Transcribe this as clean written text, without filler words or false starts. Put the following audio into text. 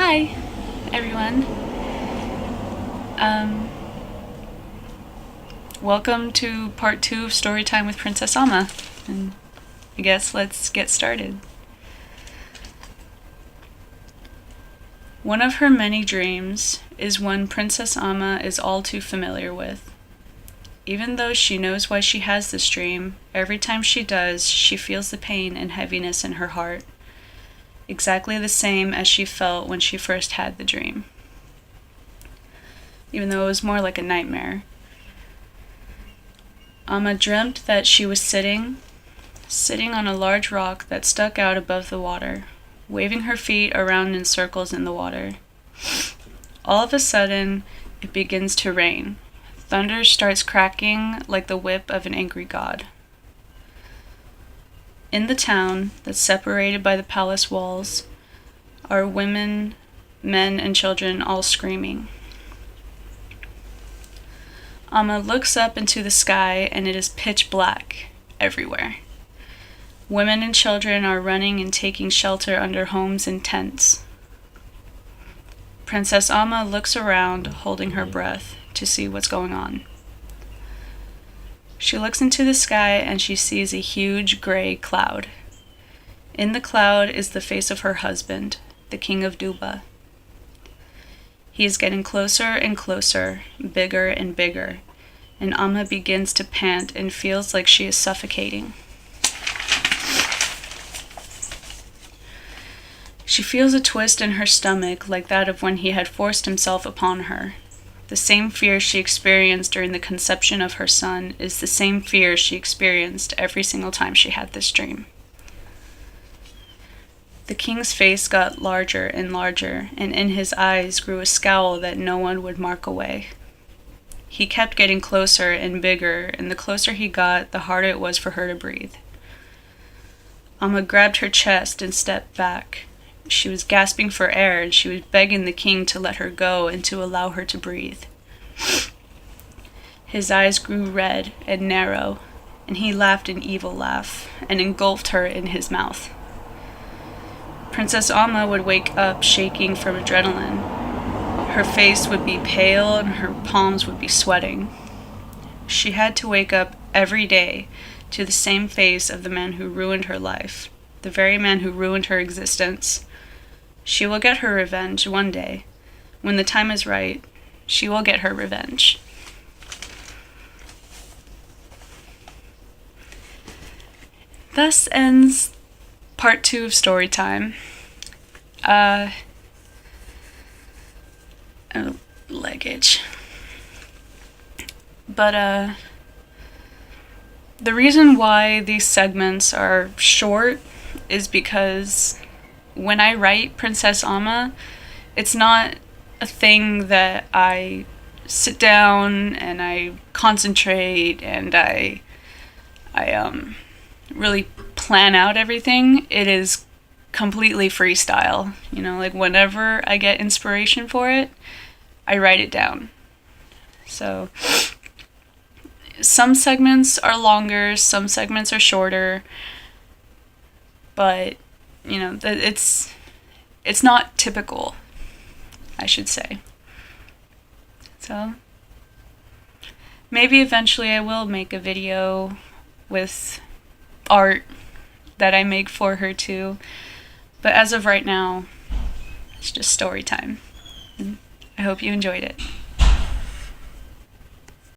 Hi, everyone. Um, Welcome to part 2 of Storytime with Princess Alma. And I guess let's get started. One of her many dreams is one Princess Alma is all too familiar with. Even though she knows why she has this dream, every time she does, she feels the pain and heaviness in her heart. Exactly the same as she felt when she first had the dream. Even though it was more like a nightmare. Alma dreamt that she was sitting on a large rock that stuck out above the water, waving her feet around in circles in the water. All of a sudden, it begins to rain. Thunder starts cracking like the whip of an angry god. In the town that's separated by the palace walls are women, men, and children all screaming. Alma looks up into the sky and it is pitch black everywhere. Women and children are running and taking shelter under homes and tents. Princess Alma looks around, holding her breath, to see what's going on. She looks into the sky and she sees a huge gray cloud. In the cloud is the face of her husband, the King of Duba. He is getting closer and closer, bigger and bigger, and Alma begins to pant and feels like she is suffocating. She feels a twist in her stomach like that of when he had forced himself upon her. The same fear she experienced during the conception of her son is the same fear she experienced every single time she had this dream. The king's face got larger and larger, and in his eyes grew a scowl that no one would mark away. He kept getting closer and bigger, and the closer he got, the harder it was for her to breathe. Alma grabbed her chest and stepped back. She was gasping for air, and she was begging the king to let her go and to allow her to breathe. His eyes grew red and narrow, and he laughed an evil laugh, and engulfed her in his mouth. Princess Alma would wake up shaking from adrenaline. Her face would be pale and her palms would be sweating. She had to wake up every day to the same face of the man who ruined her life, the very man who ruined her existence. She will get her revenge one day. When the time is right, she will get her revenge. Thus ends part 2 of Storytime. Luggage. But, the reason why these segments are short is because when I write Princess Alma, it's not a thing that I sit down and I concentrate and I really plan out everything. It is completely freestyle. Like whenever I get inspiration for it, I write it down. So some segments are longer, some segments are shorter, but it's not typical, I should say. So maybe eventually I will make a video with art that I make for her too, but as of right now, it's just story time. And I hope you enjoyed it.